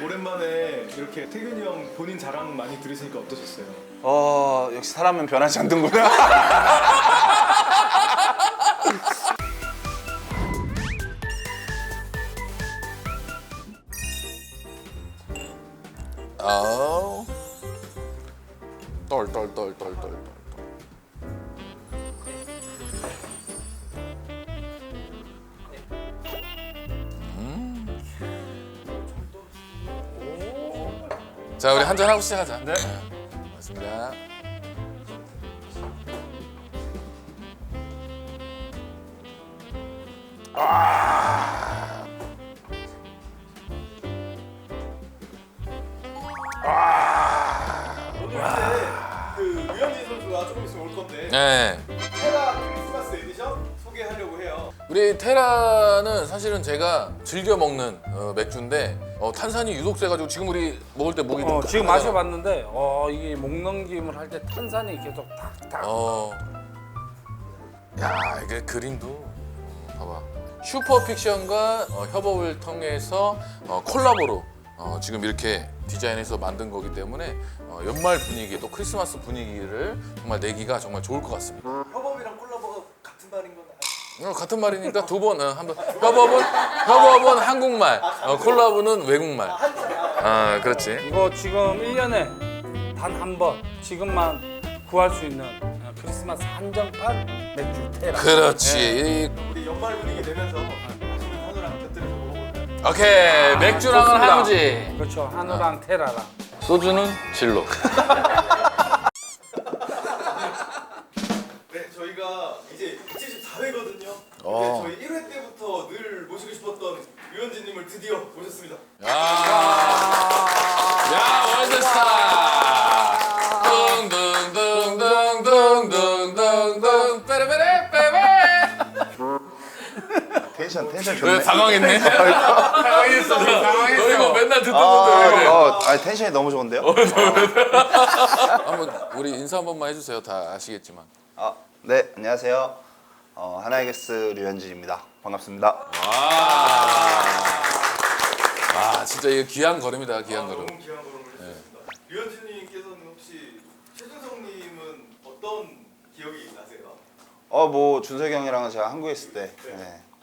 오랜만에 이렇게 태균이 형 본인 자랑 많이 들으시니까 어떠셨어요? 역시 사람은 변하지 않는구나. 떨. 자, 우리 한잔 하고 시작하자. 네. 맞습니다. 그 류현진 선수가 조금 있으면 올 건데 네. 테라 크리스마스 에디션 소개하려고 해요. 우리 테라는 사실은 제가 즐겨 먹는 맥주인데 탄산이 유독 세가지고 지금 우리 먹을 때 목이 좀 지금 가잖아. 마셔봤는데 이게 목 넘김을 할 때 탄산이 계속 탁탁. 야, 이게 그림도 봐봐. 슈퍼픽션과 협업을 통해서 콜라보로 지금 이렇게 디자인해서 만든 거기 때문에 연말 분위기 또 크리스마스 분위기를 정말 내기가 정말 좋을 것 같습니다. 협업이랑 콜라보가 같은 말인 건 같은 말이니까 두 번 한번 협업은 한국말, 콜라보는 외국말. 그렇지. 이거 지금 1년에 단 한 번 지금만 구할 수 있는 크리스마스 한정판 맥주 테라. 그렇지. 우리 연말 분위기 내면서 맛있는 한우랑 곁들여서 먹어볼까요? 오케이. 맥주랑은 좋습니다. 한우지. 그렇죠. 한우랑 테라랑. 소주는 진로. 네, 저희가 이제 74회거든요. 저희 1회 때부터 늘 모시고 싶었던 류현진님을 드디어 모셨습니다. 야, 월드스타. 둥둥둥둥둥둥둥 빼레빼레 빼빼. 텐션 왜 좋네. 당황했네? 당황했어. 너 이거 맨날 듣던 건데. 텐션이 너무 좋은데요? 한번 우리 인사 한 번만 해주세요. 다 아시겠지만. 네, 안녕하세요. 하나이게스 류현진입니다. 반갑습니다. 진짜 이거 귀한 걸음이다. 귀한 걸음. 너무 귀한 걸음을 해주셨습니다. 류현진님께서는 혹시 최준성님은 어떤 기억이 나세요? 뭐 준석이 형이랑 제가 한국에 있을 때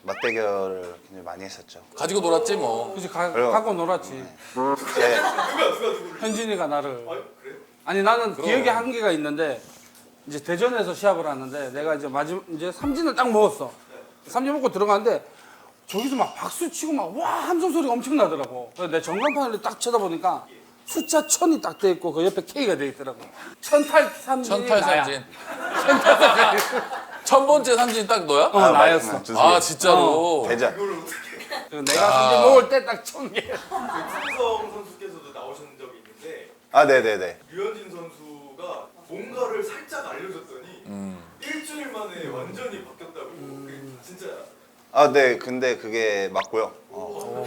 맞대결을 굉장히 많이 했었죠. 가지고 놀았지 뭐. 그치 그래요. 갖고 놀았지. 제 누구를? 현진이가 나를. 그래요? 아니 나는 기억에 한계가 있는데 이제 대전에서 시합을 하는데 내가 이제 이제 삼진을 딱 먹었어. 삼진 먹고 들어가는데 저기서 막 박수 치고 막 와 함성 소리가 엄청 나더라고. 그래서 내 전광판을 딱 쳐다보니까 숫자 1000이 딱 돼 있고 그 옆에 K가 돼 있더라고. 천탈 삼진이 천탈 나야. 삼진. 천 번째 삼진 딱 너야? 나였어. 준석이 진짜로. 대전. 이거를 어떻게? 그리고 내가 삼진 먹을 때 딱 1000개. 최준성 선수께서도 나오신 적이 있는데 네네네. 류현진 선수가 뭔가를 살짝 알려줬더니 일주일 만에 완전히 바뀌었다고. 그게 진짜. 네, 근데 그게 맞고요.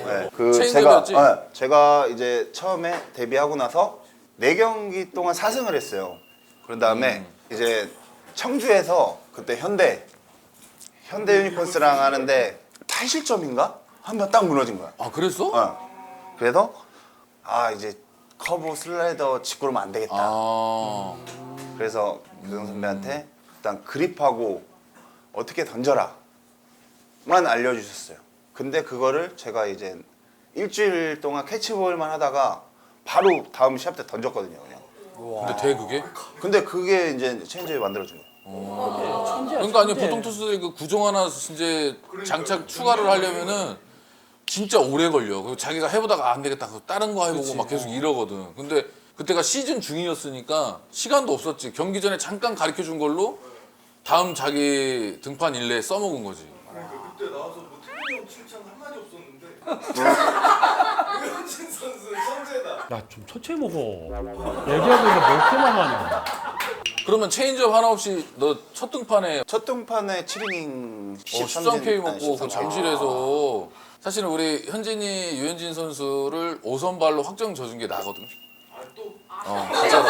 네, 체인지업이었지? 제가 이제 처음에 데뷔하고 나서 4경기 동안 4승을 했어요. 그런 다음에 이제 청주에서 그때 현대 유니콘스랑 하는데 탈실점인가? 한 번 딱 무너진 거야. 그랬어? 그래서 이제 커브 슬라이더 짚고 그러면 안 되겠다. 그래서 유경 선배한테 일단 그립하고 어떻게 던져라 만 알려주셨어요. 근데 그거를 제가 이제 일주일 동안 캐치볼만 하다가 바로 다음 시합 때 던졌거든요. 그냥. 근데 돼 그게? 근데 그게 이제 체인지를 만들어준 거예요. 그러니까 아니 보통 투수들이 그 구종 하나 이제 장착 추가를 하려면은 진짜 오래 걸려. 그리고 자기가 해보다가 안 되겠다. 그래서 다른 거 해보고 막 계속 이러거든. 근데 그때가 시즌 중이었으니까 시간도 없었지. 경기 전에 잠깐 가르쳐 준 걸로 다음 자기 등판 일내에 써먹은 거지. 그러니까 그때 나와서 뭐 태균이 형 칭찬 한마디 없었는데 류현진 선수 천재다. 야 좀 천천히 먹어. 얘기하고 있는데 몇 개만 하냐. 그러면 체인지업 하나 없이 너 첫 등판에 첫 등판에 7이닝 13K 먹고 그 잠실에서 사실은 우리 현진이 유현진 선수를 5선발로 확정 져준 게 나거든. 진짜로.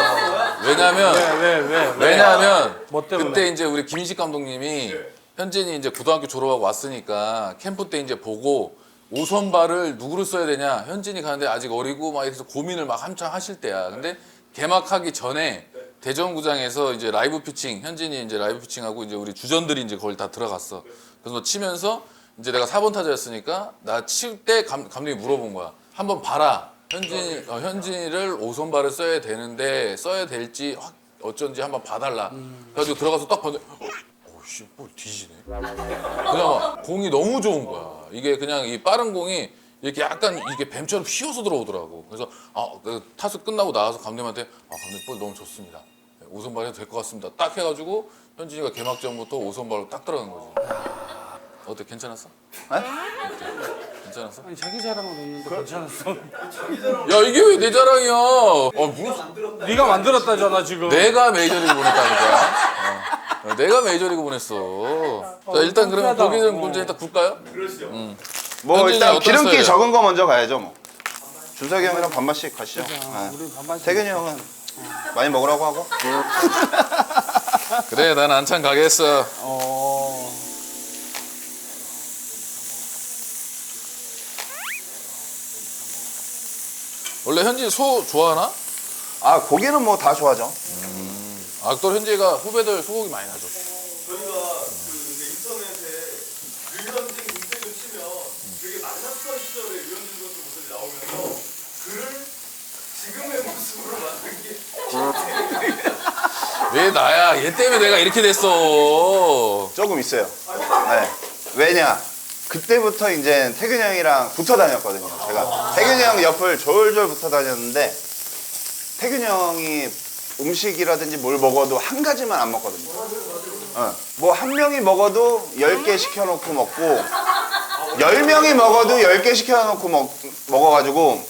왜냐면 뭐 때문에? 그때 이제 우리 김인식 감독님이 현진이 이제 고등학교 졸업하고 왔으니까 캠프 때 이제 보고 오선발을 누구를 써야 되냐. 현진이 가는데 아직 어리고 막 이래서 고민을 막 한참 하실 때야. 근데 개막하기 전에 대전구장에서 이제 라이브 피칭, 현진이 이제 라이브 피칭하고 이제 우리 주전들이 이제 거기 다 들어갔어. 그래서 치면서 이제 내가 4번 타자였으니까 나 칠 때 감독이 물어본 거야. 한번 봐라. 현진이를 오선발을 써야 되는데 써야 될지 어쩐지 한번 봐달라. 그래가지고 들어가서 딱 봤는데 오씨 뭘 뒤지네. 그냥 막 공이 너무 좋은 거야. 이게 그냥 이 빠른 공이 이렇게 약간 이게 뱀처럼 휘어서 들어오더라고. 그래서 그 타수 끝나고 나와서 감독님한테 감독님 볼 너무 좋습니다. 오선발 해도 될 것 같습니다. 딱 해가지고 현진이가 개막전부터 오선발로 딱 들어간 거지. 어때 괜찮았어? 네? 괜찮았어? 아니 자기 자랑은 없는데 괜찮았어. 야 이게 왜 내 자랑이야? 무슨 네가 만들었다잖아 지금. 내가 메이저리그 보냈다니까. 내가 메이저리그 보냈어. 자 일단 그러면 불쾌하다. 거기는 문제 일단 굴까요? 그러시죠. 뭐 현진이 일단 어떤 기름기 스타일이야? 적은 거 먼저 가야죠 뭐. 준석이 형이랑 반반씩 가시죠. 우리 반반씩. 태균이 형은 많이 먹으라고 하고. 그래 난 안창 가겠어. 원래 현진이 소 좋아하나? 아 고기는 뭐 다 좋아하죠. 또 현진이가 후배들 소고기 많이 나줘. 저희가 그 이제 인터넷에 류현진, 김태균 치면 되게 만났던 시절의 류현진 선수 모습이 나오면서 그를 지금의 모습으로 만든 게 왜 나야? 얘 때문에 내가 이렇게 됐어. 조금 있어요. 네. 왜냐? 그때부터 이제 태균이 형이랑 붙어 다녔거든요. 제가 태균이 형 옆을 졸졸 붙어 다녔는데 태균이 형이 음식이라든지 뭘 먹어도 한 가지만 안 먹거든요. 뭐 한 명이 먹어도 10개 시켜놓고 먹고 10명이 먹어도 10개 시켜놓고 먹어가지고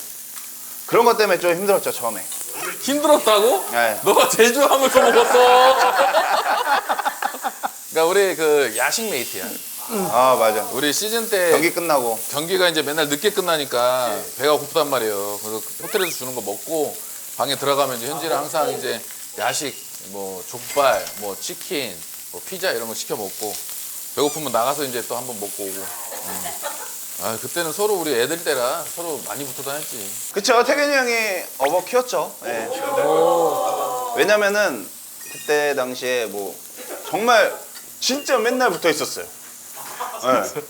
그런 것 때문에 좀 힘들었죠 처음에. 힘들었다고? 네. 너가 제주하면서 먹었어. 그러니까 우리 그 야식 메이트야. 아 맞아. 우리 시즌 때 경기 끝나고 경기가 이제 맨날 늦게 끝나니까 배가 고프단 말이에요. 그래서 호텔에서 주는 거 먹고 방에 들어가면 이제 현지랑 항상 이제 야식, 뭐 족발, 뭐 치킨, 뭐 피자 이런 거 시켜 먹고 배고프면 나가서 이제 또 한번 먹고 오고. 아 그때는 서로 우리 애들 때라 서로 많이 붙어 다녔지. 그쵸. 태균이 형이 어버 키웠죠. 네. 왜냐면은 그때 당시에 뭐 정말 진짜 맨날 붙어 있었어요. 네.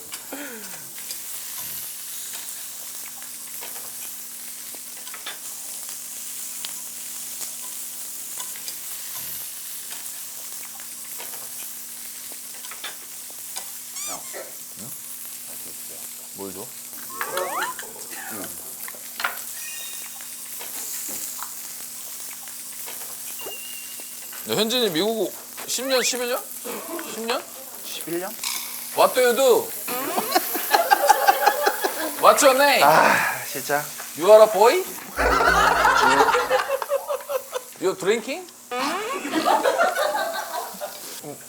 뭘 줘? 현진이 미국 10년, 11년? 10년? 11년? What do you do? What's your name? 아 진짜. You are a boy? You drinking?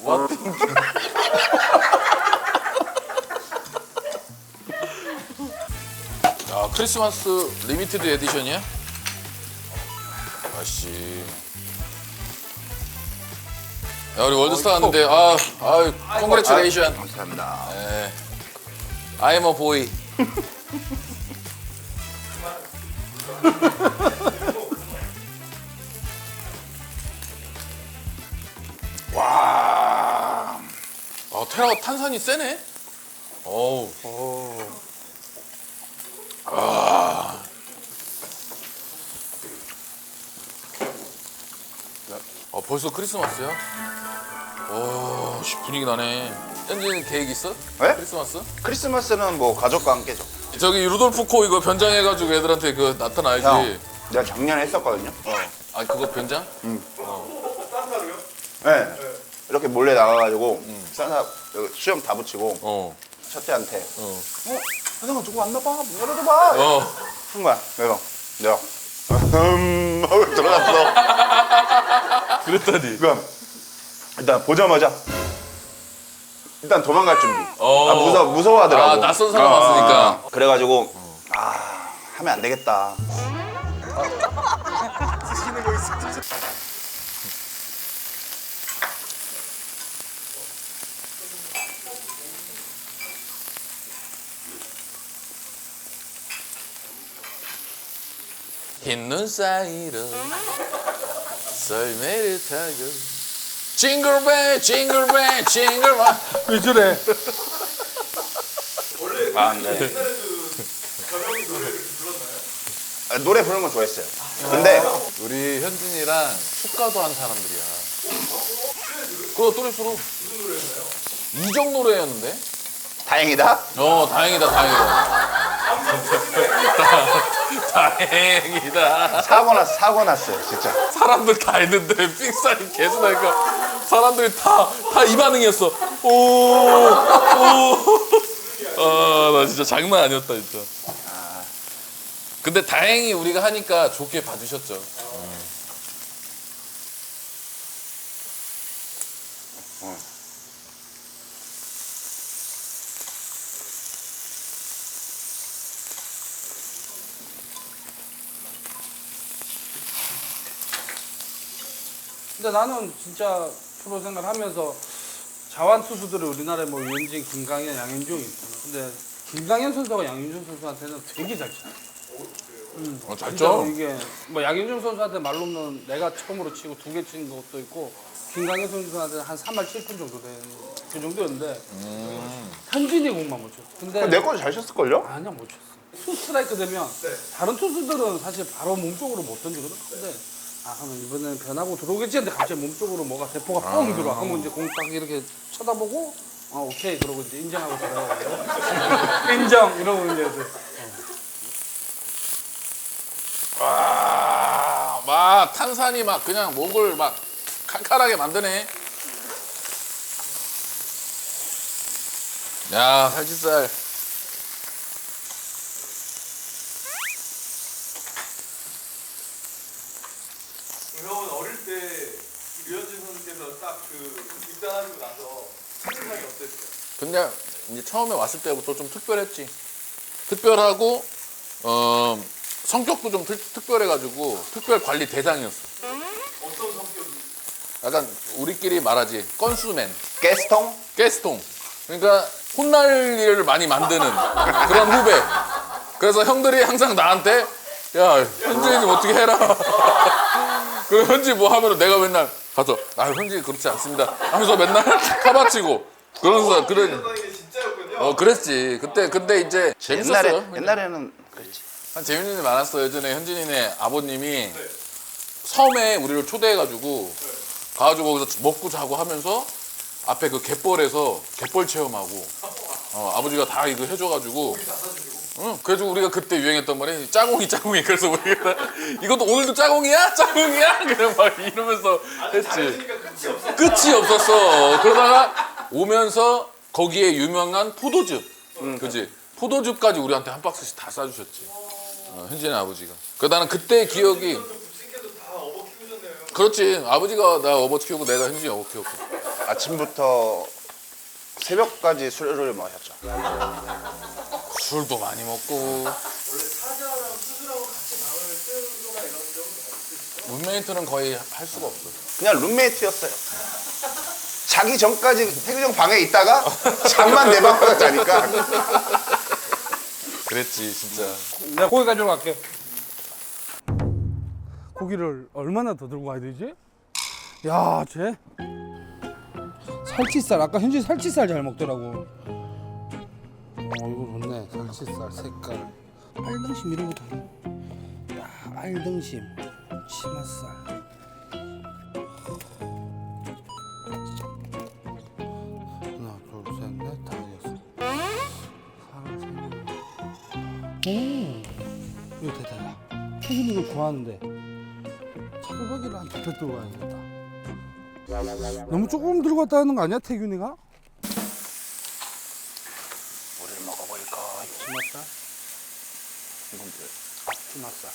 What drinking? 아 크리스마스 리미티드 에디션이야? 아씨. 야 우리 월드스타 갔는데 congratulation. 감사합니다. I'm a boy. 와. 테라가 탄산이 세네. 어우. 벌써 크리스마스야? 오, 분위기 나네. 현진이는 계획 있어? 네? 크리스마스? 크리스마스는 뭐 가족과 함께죠. 저기 루돌프 코 이거 변장해가지고 애들한테 그 나타나야지. 형, 내가 작년에 했었거든요. 아 그거 변장? 산타로요? 네. 이렇게 몰래 나가가지고 산타 여기 수염 다 붙이고 어. 첫째한테 어. 사장아 누구 왔나 봐. 문 열어줘봐. 어. 한 거야. 그래서 내가 하고 들어갔어. 그랬더니. 그럼 일단 보자마자 일단 도망갈 준비. 어. 무서워하더라고. 아, 낯선 사람 왔으니까. 그래가지고 하면 안 되겠다. 흰 눈 사이로 썰매를 타고 징글벨 징글벨 징글벨. 왜 저래? 원래 아, 네. 옛날에도 저녁이 노래를 불렀나요? 아, 노래 부르는 건 좋아했어요. 근데 우리 현진이랑 축가도 한 사람들이야. 그거 또래수로 무슨 노래였나요? 이적 노래였는데? 다행이다. 다행이다 다행이다. 사고 났어요, 진짜. 사람들 다 했는데 삑사리 계속 나니까 사람들이 다 이 반응이었어. 나 진짜 장난 아니었다 진짜. 근데 다행히 우리가 하니까 좋게 봐주셨죠. 근데 나는 진짜 프로 생활하면서 자완 투수들이 우리나라에 뭐 유현진, 김강현, 양현종이 있잖아. 근데 김강현 선수가 양현종 선수한테는 되게 잘 쳐. 잘 진짜로 쳐. 이게 뭐 양현종 선수한테 말로 없는 내가 처음으로 치고 2개 친 것도 있고 김강현 선수한테 한 3할 7푼 정도 된 그 정도였는데 현진이 공만 못 쳤어. 근데 내 거도 잘 쳤을걸요? 아니야 못 쳤어. 투 스트라이크 되면 다른 투수들은 사실 바로 몸쪽으로 못 던지거든. 근데 그러면 이번에는 변하고 들어오겠지 했는데 갑자기 몸쪽으로 뭐가 대포가 뻥 들어와. 그러면 이제 공 딱 이렇게 쳐다보고 오케이 그러고 이제 인정하고 살아야 인정 이러고 이제 막 탄산이 막 그냥 목을 막 칼칼하게 만드네. 야 살치살. 형은 어릴 때 류현진 선수께서 딱 그 입단하시고 나서 생각이 어땠어요? 근데 이제 처음에 왔을 때부터 좀 특별했지. 특별하고 성격도 좀 특별해가지고 특별 관리 대상이었어. 어떤 성격이? 약간 우리끼리 말하지 건수맨, 가스통? 가스통. 그러니까 혼날 일을 많이 만드는 그런 후배. 그래서 형들이 항상 나한테 야 현진이 어떻게 해라. 그 현지 뭐 하면은 내가 맨날 가서 현지 그렇지 않습니다 하면서 맨날 카바치고 그러면서 그런 게 진짜였군요. 그랬지. 그때 근데 이제 재밌었어요. 옛날에는 그랬지. 한 재밌는 일 많았어. 예전에 현진이네 아버님이 섬에 우리를 초대해가지고 가가지고 거기서 먹고 자고 하면서 앞에 그 갯벌에서 갯벌 체험하고 아버지가 다 이거 해줘가지고 응, 그래가지고 우리가 그때 유행했던 말이 짜공이 그래서 우리가 이것도 오늘도 짜공이야? 그냥 막 이러면서 했지. 그러니까 끝이 없어. 끝이 없었어. 그러다가 오면서 거기에 유명한 포도즙 그지? 포도즙까지 우리한테 한 박스씩 다 싸주셨지. 현진의 아버지가. 그래서 나는 그때 기억이 부친께도 다 업어 키우셨네요. 그렇지. 아버지가 나 업어 키우고 내가 현진이 업어 키웠고. 아침부터 새벽까지 술을 마셨죠. 술도 많이 먹고 원래 타자랑 투수랑 같이 방을 쓰거나 이런 적은 없으시죠? 룸메이트는 거의 할 수가 없어. 그냥 룸메이트였어요. 자기 전까지 태규 형 방에 있다가 잠만 내 방에서 자니까. 그랬지 진짜. 내가 고기 가지러 갈게. 고기를 얼마나 더 들고 가야 되지? 야, 쟤 살치살. 아까 현지 살치살 잘 먹더라고. 이거 좋네. 살치살 색깔. 알등심 이런 것도. 야, 알등심, 치맛살. 하나, 둘, 셋, 넷, 다섯, 여섯. 사람 세 명. 이거 대단하다. 태균이 이거 좋아하는데 차돌박이를 한 2팩 들고 가야겠다. 너무 조금 들고 갔다는 거 아니야, 태균이가? 뭐를 먹어볼까? 치맛살? 이건 뭐야? 치맛살.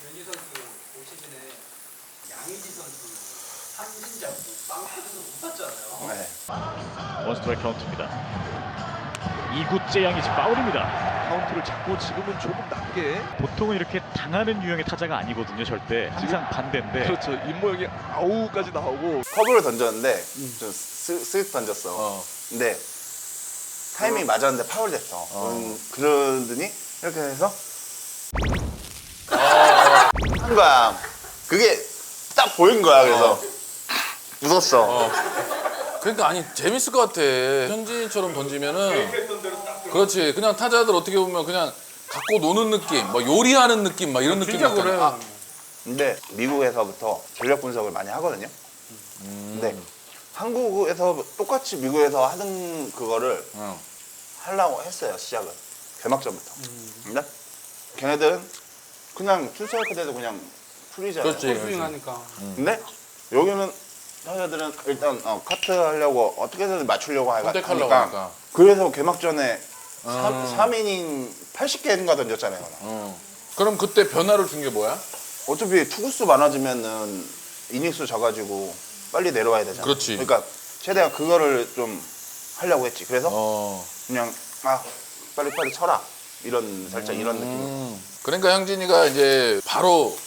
변희 선수 올 시즌에 양의지 선수, 삼진 잡고 빵 터져서 못 탔잖아요. 네. 원스트라이크 카운트입니다. 2구째 양이지 파울입니다. 카운트를 잡고 지금은 조금 낮게. 보통은 이렇게 당하는 유형의 타자가 아니거든요. 절대 항상 반대인데. 그렇죠. 입모양이 아우까지 나오고. 커브를 던졌는데 좀 쓱 던졌어. 근데 타이밍이 맞았는데 파울 됐어. 그러더니 이렇게 해서 한 거야. 그게 딱 보인 거야. 그래서 웃었어. 그러니까 아니 재밌을 것 같아. 현진이처럼 던지면은 했던 대로 딱 들어. 그렇지. 그냥 타자들 어떻게 보면 그냥 갖고 노는 느낌, 막 요리하는 느낌, 막 이런 느낌. 진짜 그래. 근데 미국에서부터 전력 분석을 많이 하거든요. 근데 한국에서 똑같이 미국에서 하던 그거를 하려고 했어요. 시작은 개막전부터. 근데 걔네들은 그냥 출사할 때도 그냥 풀이잖아요. 그렇지. 스윙하니까. 근데 여기는 타자들은 일단 카트 하려고 어떻게든 맞추려고 선택하려고 하니까 하니까. 그래서 개막전에 3이닝 80개인가 던졌잖아요. 그럼 그때 변화를 준 게 뭐야? 어차피 투구수 많아지면은 이닝수 져가지고 빨리 내려와야 되잖아. 그렇지. 그러니까 최대한 그거를 좀 하려고 했지. 그래서 그냥 빨리 쳐라 이런 살짝 이런 느낌. 그러니까 형진이가 이제 바로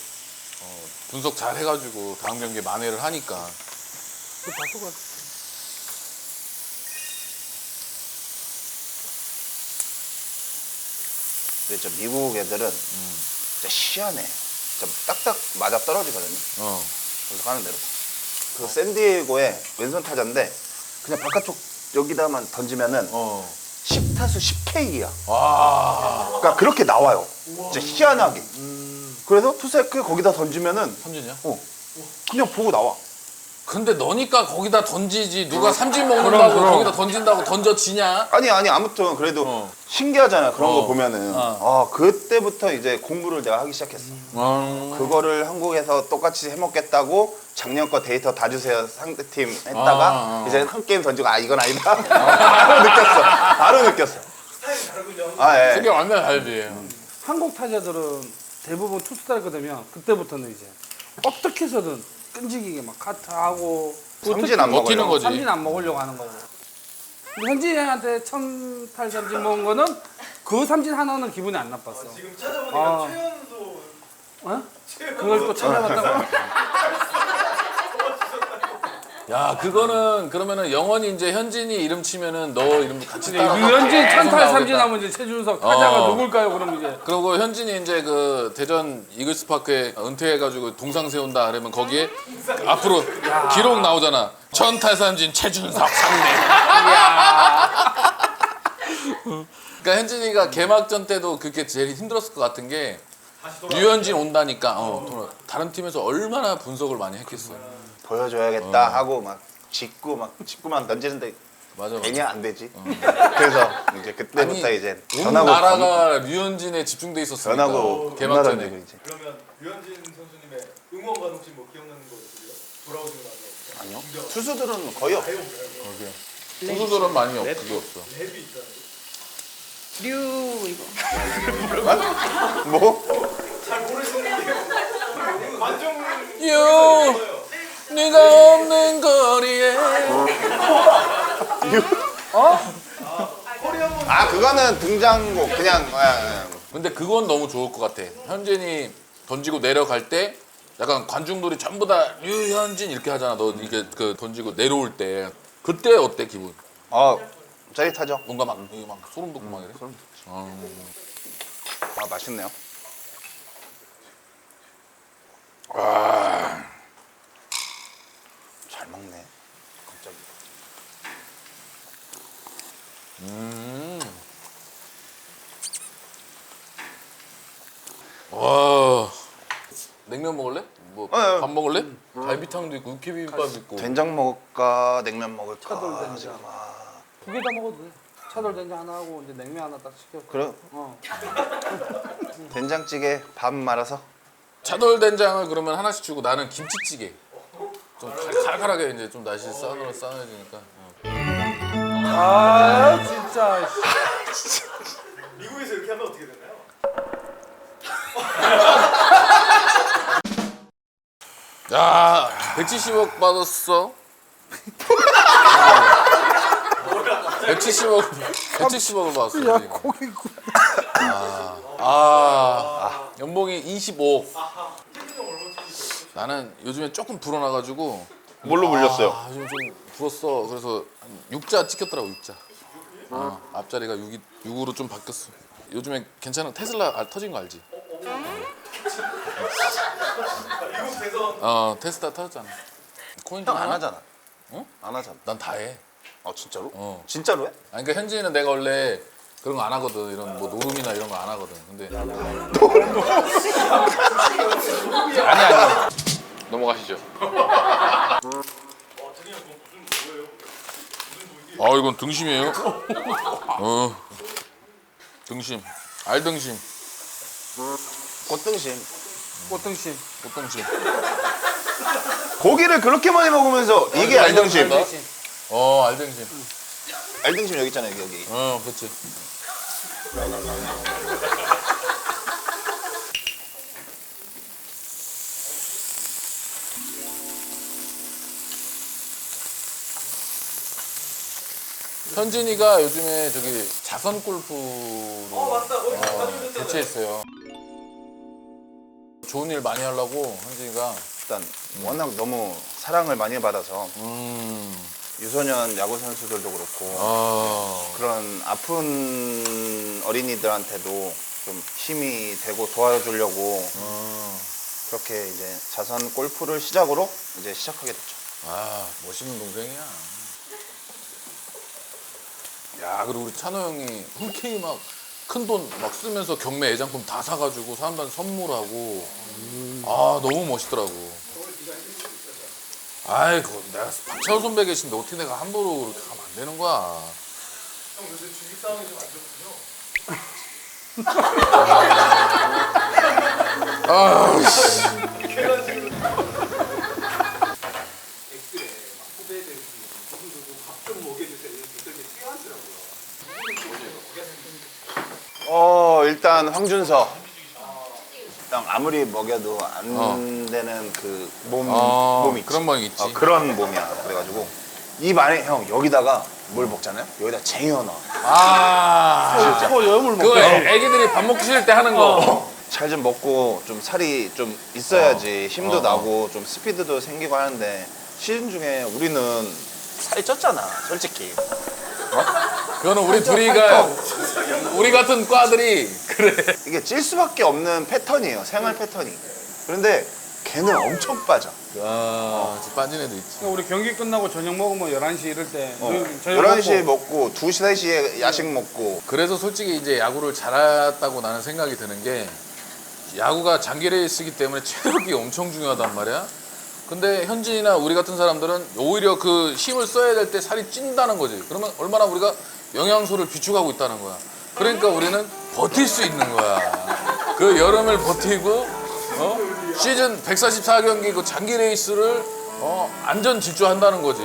분석 잘 해가지고 다음 경기에 만회를 하니까. 그 바꾸가. 근데 저 미국 애들은 진짜 희한해. 진짜 딱딱 맞아 떨어지거든요. 그래서 하는 대로. 그 샌디에고의 왼손 타자인데 그냥 바깥쪽 여기다만 던지면은 10타수 10K야. 그러니까 그렇게 나와요. 진짜 희한하게. 그래서 투세크 거기다 던지면은 삼진이야? 그냥 보고 나와. 근데 너니까 거기다 던지지. 누가 삼진 먹는다고 거기다 던진다고 던져지냐? 아니 아무튼 그래도 신기하잖아. 그런 거 보면은. 그때부터 이제 공부를 내가 하기 시작했어. 그거를 한국에서 똑같이 해먹겠다고 작년 거 데이터 다 주세요 상대팀 했다가 이제 한 게임 던지고 이건 아니다. 바로 느꼈어. 스타일이 다르군요. 예. 그게 완전 다르지. 한국 타자들은 대부분 투스타일거 되면 그때부터는 이제 어떻게 해서든 끈질기게 막 카트하고 삼진 안 버티는 먹어요. 거지. 삼진 안 먹으려고 하는 거고. 근데 현진이한테 1000탈 삼진 먹은 거는 그 삼진 하나는 기분이 안 나빴어. 지금 찾아보니까 최연소 어? 그걸 또 찾아봤다고? 야 그거는 그러면은 영원히 이제 현진이 이름 치면은 너 이름도 같이 따라. 유현진 계속 1000탈 나오겠다. 삼진 하면 이제 최준석 타자가 어. 누굴까요? 그럼 이제 그리고 현진이 이제 그 대전 이글스파크에 은퇴해가지고 동상 세운다 그러면 거기에 앞으로 기록 나오잖아. 전타삼진 최준석 상대. 그러니까 현진이가 개막전 때도 그게 제일 힘들었을 것 같은 게 류현진 온다니까 다른 팀에서 얼마나 분석을 많이 했겠어. 보여줘야겠다 하고 막 직구만 던지는데 맞아. 괜히 안 되지. 그래서 이제 그때부터 아니, 이제 온 변하고 나라가 류현진에 집중돼 있었으니까. 변하고 개막전에. 던지고 이제. 그러면 유현진 선수님의 응원가 혹시 뭐 기억나는 거 있으세요? 돌아오시고 나서 아니요. 투수들은 거의 없어. 선수들은 많이 그게 없어. 랩이 있다는 거. 뭐? 잘 모르시는데 관중 유 네가 없는 거리에. 그거는 등장곡 그냥. 근데 그건 너무 좋을 것 같아. 현진이 던지고 내려갈 때 약간 관중들이 전부 다 류현진 이렇게 하잖아. 너 이게 그 던지고 내려올 때 그때 어때 기분? 짜릿하죠. 뭔가 막 소름 돋고 막 이래. 맛있네요. 잘 먹네. 갑자기. 와. 냉면 먹을래? 뭐 네. 밥 먹을래? 갈비탕도 있고 육회비빔밥도 있고. 된장 먹을까 냉면 먹을까. 차돌된장. 두 개 다 먹어도 돼. 차돌된장 하나 하고 이제 냉면 하나 딱 시켜. 그래? 된장찌개 밥 말아서. 차돌 된장을 그러면 하나씩 주고 나는 김치찌개. 좀 칼칼하게 이제 좀 날씨 싸늘해지니까. 진짜. 미국에서 이렇게 하면 어떻게 되나요? 야, 170억 받았어. 170억을 받았어. 야 지금. 고기 연봉이 25억. 나는 요즘에 조금 불어나가지고 뭘로 물렸어요? 요즘 좀 불었어. 그래서 6자 찍혔더라고 6자. 앞자리가 6으로 좀 바뀌었어. 요즘에 괜찮은 테슬라 터진 거 알지? 미국 대선 테슬라 터졌잖아. 코인 형 좀 안 하나? 하잖아. 어? 안 하잖아. 난 다 해. 아 진짜로? 어. 진짜로 해? 아니 그러니까 현지인은 내가 원래 그런 거 안 하거든. 이런 뭐 노름이나 이런 거 안 하거든. 근데 아니. 넘어가시죠. 이건 등심이에요. 등심. 알등심. 꽃등심. 꽃등심. 꽃등심. 고기를 그렇게 많이 먹으면서 이게 알등심. 알등심. 알등심 여기 있잖아요, 여기. 그렇지. 현진이가 요즘에 저기 자선 골프로 맞다. 거기 가지고 있었잖아요. 교체했어요. 좋은 일 많이 하려고 현진이가 일단 워낙 너무 사랑을 많이 받아서 유소년 야구 선수들도 그렇고 그런 아픈 어린이들한테도 좀 힘이 되고 도와주려고 그렇게 이제 자선 골프를 시작으로 이제 시작하게 됐죠. 멋있는 동생이야. 야, 그리고 우리 찬호 형이 흔쾌히 막 큰 돈 막 쓰면서 경매 애장품 다 사가지고 사람들한테 선물하고 너무 멋있더라고. 그거 내가 박찬호 선배 계신데 어떻게 내가 함부로 그렇게 가면 안 되는 거야. 형 요새 주식 상황이 좀 안 좋군요. 그래가지고 댓글에 막 후배들 누구 밥좀 먹여주세요 이런 댓글이 뛰어하더라고요. 일단 황준서. 일단 아무리 먹여도 안 되는 그 몸이 있지. 그런 몸이 있지. 그런 몸이야. 그래가지고 입 안에 형 여기다가 뭘 먹잖아요. 여기다 쟁여 넣어. 코 여물 먹고. 그거 애기들이 밥 먹기 싫을 때 하는 거. 잘 좀 먹고 좀 살이 좀 있어야지 힘도 나고 좀 스피드도 생기고 하는데 시즌 중에 우리는 살이 쪘잖아. 솔직히. 그거는 우리 둘이가 우리 같은 과들이 그래. 이게 찔 수밖에 없는 패턴이에요. 생활 패턴이. 그런데 걔는 엄청 빠져. 진짜 빠진 애도 있지. 우리 경기 끝나고 저녁 먹으면 11시 이럴 때 저녁 11시에 먹고 2시, 3시에 야식 먹고 그래서 솔직히 이제 야구를 잘했다고 나는 생각이 드는 게 야구가 장기 레이스이기 때문에 체력이 엄청 중요하단 말이야. 근데 현진이나 우리 같은 사람들은 오히려 그 힘을 써야 될 때 살이 찐다는 거지. 그러면 얼마나 우리가 영양소를 비축하고 있다는 거야. 그러니까 우리는 버틸 수 있는 거야. 그 여름을 버티고 시즌 144경기 그 장기 레이스를 안전 질주한다는 거지.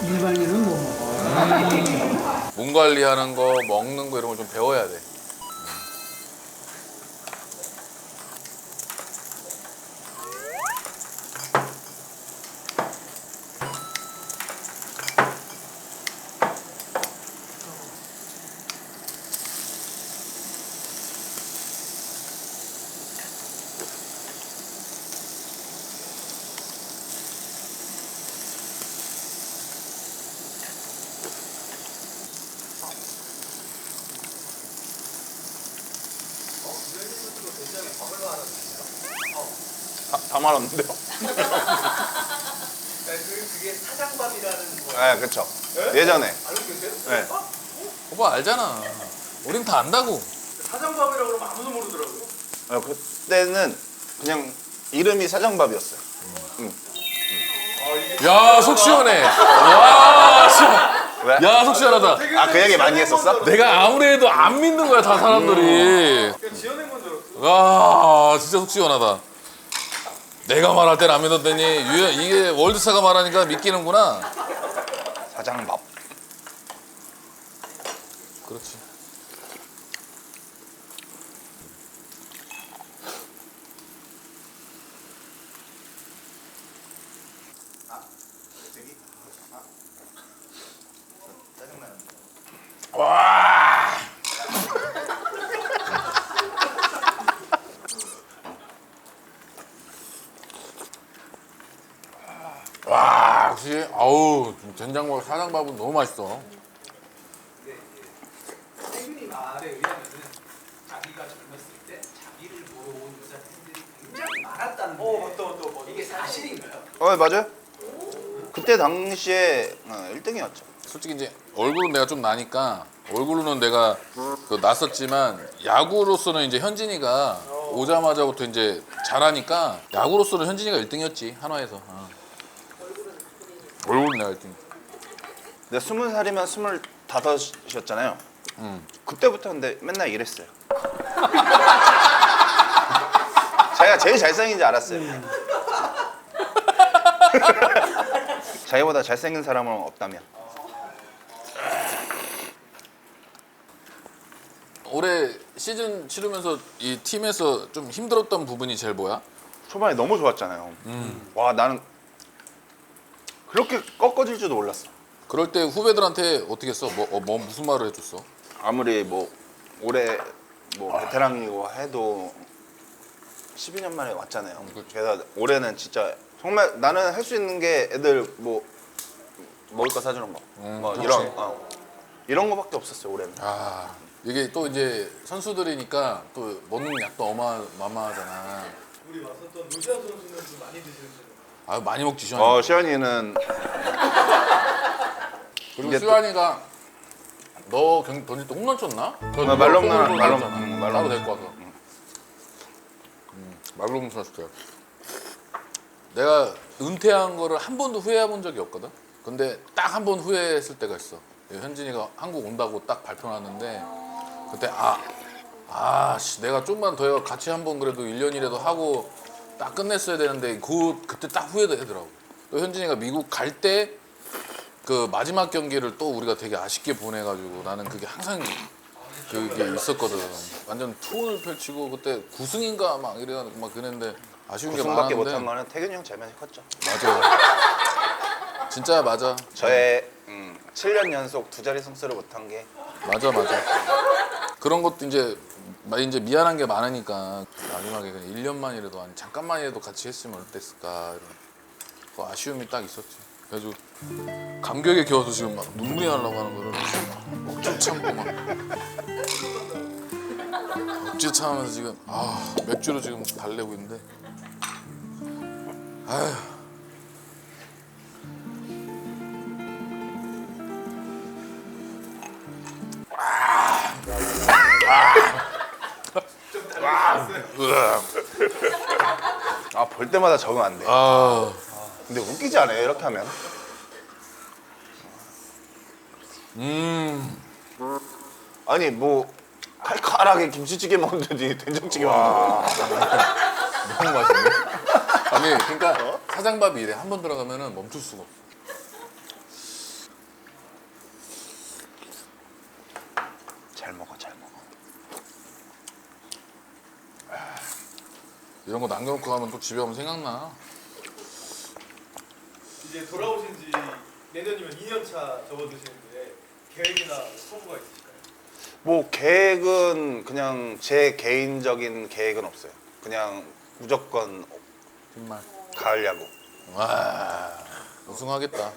일반인은 못 먹어. 몸 관리하는 거, 먹는 거 이런 걸 좀 배워야 돼. 다 말았는데요? 그게 사장밥이라는 거. 네, 그렇죠. 예전에. 알고 계세요? 네. 오빠 알잖아. 우린 다 안다고. 사장밥이라고 그러면 아무도 모르더라고요. 그때는 그냥 이름이 사장밥이었어요. 야, 속 시원해. 와, 왜? 야, 속 시원하다. 그 얘기 많이 했었어? 내가 아무리 해도 안 믿는 거야, 다 사람들이. 그냥 지어낸 건 줄 알았어. 와, 진짜 속 시원하다. 내가 말할 땐 안 믿었더니 이게 월드스타가 말하니까 믿기는구나. 사장밥. 그렇지. 와 역시 아우 된장밥 사장밥은 너무 맛있어. 태균이 말에 의하면은 자기가 젊었을 때 자기를 보러 온 여자 팬들이 굉장히 많았다는데. 맞다. 이게 사실인가요? 맞아요. 그때 당시에 1등이었죠. 솔직히 이제 얼굴은 내가 좀 나니까 얼굴로는 내가 그 났었지만 야구로서는 이제 현진이가 오자마자부터 이제 잘하니까 야구로서는 현진이가 1등이었지 한화에서. 얼굴은 내가 1등. 내가 20살이면 25이었잖아요. 그때부터 근데 맨날 이랬어요. 자기가 제일 잘생긴 줄 알았어요. 자기보다 잘생긴 사람은 없다면. 올해 시즌 치르면서 이 팀에서 좀 힘들었던 부분이 제일 뭐야? 초반에 너무 좋았잖아요. 와 나는 그렇게 꺾어질 줄도 몰랐어. 그럴 때 후배들한테 어떻게 했어? 뭐 무슨 말을 해줬어? 아무리 뭐 올해 뭐 베테랑이고 해도 12년 만에 왔잖아요. 그래서 올해는 진짜 정말 나는 할 수 있는 게 애들 뭐 먹을 거 사주는 거, 뭐 이런 거밖에 없었어요 올해는. 아 이게 또 이제 선수들이니까 또 먹는 약도 어마어마하잖아. 우리 왔었던 노시안 선수는 좀 많이 드시는. 아 많이 먹지 시환이. 시현이는 그리고 이제 시환이가 너 경기 던질 때 홈런 쳤나? 말롬 따로 데리고 와서. 말롬 쳤을 때. 내가 은퇴한 거를 한 번도 후회해 본 적이 없거든. 근데 딱 한 번 후회했을 때가 있어. 현진이가 한국 온다고 딱 발표 났는데 그때 내가 좀만 더 같이 한번 그래도 1년이라도 하고 딱 끝냈어야 되는데 그때 딱 후회되더라고. 또 현진이가 미국 갈 때 그 마지막 경기를 또 우리가 되게 아쉽게 보내가지고 나는 그게 항상 그게 있었거든. 완전 투혼을 펼치고 그때 9승인가 막 이래가지고 막 그랬는데 아쉬운 게 우승밖에 많았는데. 못한 거는 태균이 형 제일 컸죠. 맞아. 진짜 맞아. 저의 7년 연속 2자리 승수를 못한 게 맞아. 그런 것도 이제 미안한 게 많으니까 마지막에 그냥 1년만이라도 아니 잠깐만이라도 같이 했으면 어땠을까 이런 그 아쉬움이 딱 있었지. 그래가지고 감격에 겨워서 지금 막 눈물이 나려고 하는 거를 억지 참고 막 억지 참으면서 지금 맥주로 지금 달래고 있는데 아휴. 볼 때마다 적응 안 돼. 근데 웃기지 않아요 이렇게 하면? 아니 뭐 칼칼하게 김치찌개 먹는데 된장찌개 먹는 너무 맛있네. 아니 그러니까 사장밥이 이래 한 번 들어가면은 멈출 수가 없어. 잘 먹어. 이런 거 남겨놓고 가면 또 집에 오면 생각나. 이제 돌아오신 지 내년이면 2년 차 접어드시는데 계획이나 포부가 있으실까요? 뭐 계획은 그냥 제 개인적인 계획은 없어요. 그냥 무조건 정말. 가을 야구. 와 우승하겠다.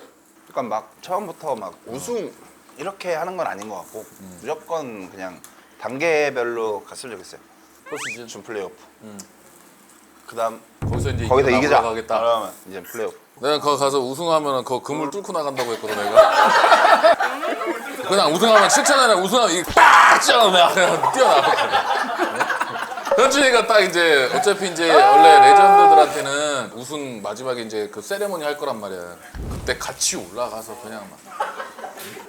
그러니까 막 처음부터 막 우승 이렇게 하는 건 아닌 것 같고 무조건 그냥 단계별로 갔으면 좋겠어요. 포시즌. 준 플레이오프. 그다음 거기서 이제 거기서 이기자. 가겠다. 그러면 이제 플레이오프. 내가 거기 가서 우승하면은 그 그물 뚫고 나간다고 했거든 내가. 그냥 우승하면 7차전에 우승하면 이게 빡 찌어나 내가 그냥 뛰어나가. 현준이가 딱 이제 어차피 이제 원래 레전드들한테는 우승 마지막에 이제 그 세레모니 할 거란 말이야. 그때 같이 올라가서 그냥 막.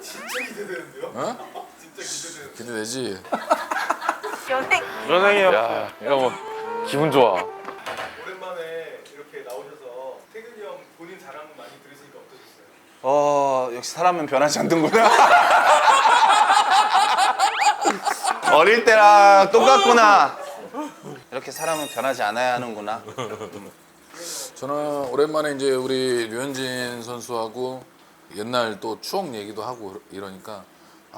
진짜 기대되는데요? 어? 진짜 기대되는데. 기대되지. 선생님. 야, 이거 뭐 기분 좋아. 오랜만에 이렇게 나오셔서 태균이 형 본인 자랑 많이 들으시니까 어떠셨어요? 역시 사람은 변하지 않는구나. 어릴 때랑 똑같구나. 이렇게 사람은 변하지 않아야 하는구나. 저는 오랜만에 이제 우리 류현진 선수하고 옛날 또 추억 얘기도 하고 이러니까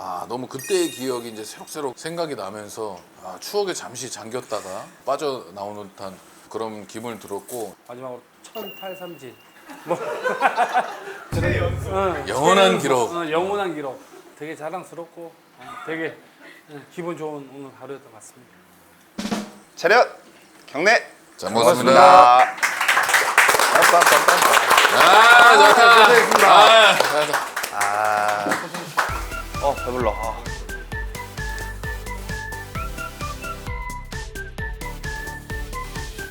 아 너무 그때의 기억이 이제 새록새록 생각이 나면서 아, 추억에 잠시 잠겼다가 빠져나오는 듯한 그런 기분이 들었고 마지막으로 1083진. 뭐 영원한 기록. 영원한 기록. 되게 자랑스럽고 되게 기분 좋은 오늘 하루였던 것 같습니다. 차렷 경례. 자 고맙습니다. 고맙습니다. 아, 좋다. 배불러.